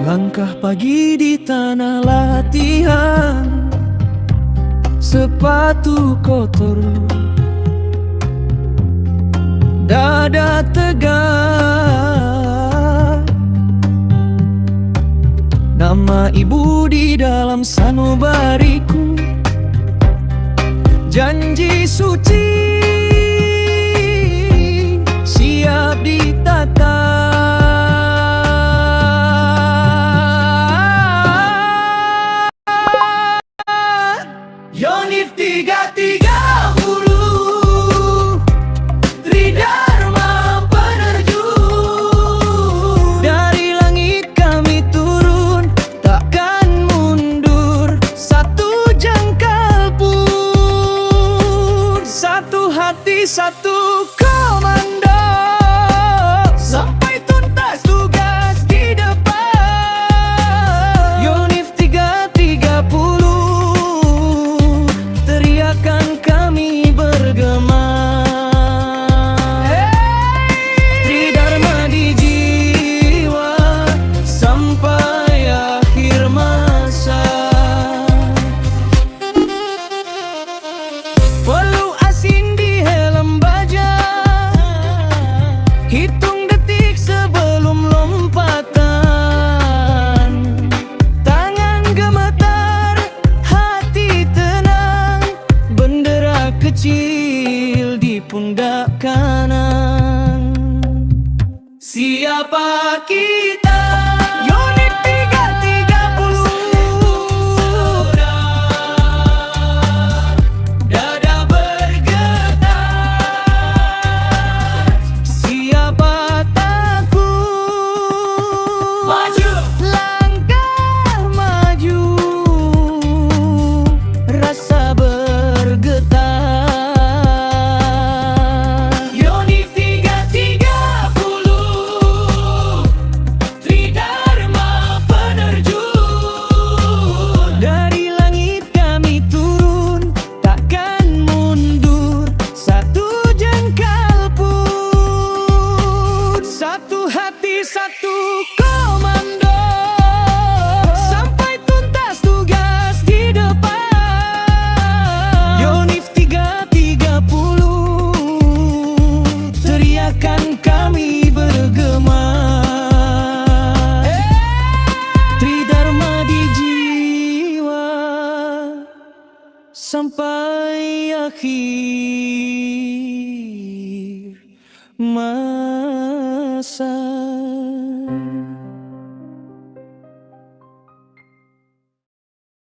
Langkah pagi di tanah latihan, sepatu kotor, dada tegak. Nama ibu di dalam sanubariku, janji suci siap ditata. Yonif 330, Tridharma penerjun. Dari langit kami turun, takkan mundur satu jengkal pun. Satu hati, satu komando, sampai tuntas tugas di depan. Yonif 330, teriakan kami bergema. Tridharma di jiwa sampai akhir masa. Peluk asin di helm baja, hitung detik sebelum lompatan. Tangan gemetar, hati tenang, bendera kecil di pundak kanan. Siapa kita? Yonif 330, dada bergetar. Siapa takut? Maju! Langkah maju, rasa bergetar. Yonif 330, Tridharma penerjun. Dari langit kami turun, takkan mundur satu jengkal pun. Satu hati, satu komando, sampai tuntas tugas di depan. Yonif 330, teriakan kami bergema. Tridharma di jiwa sampai akhir masa.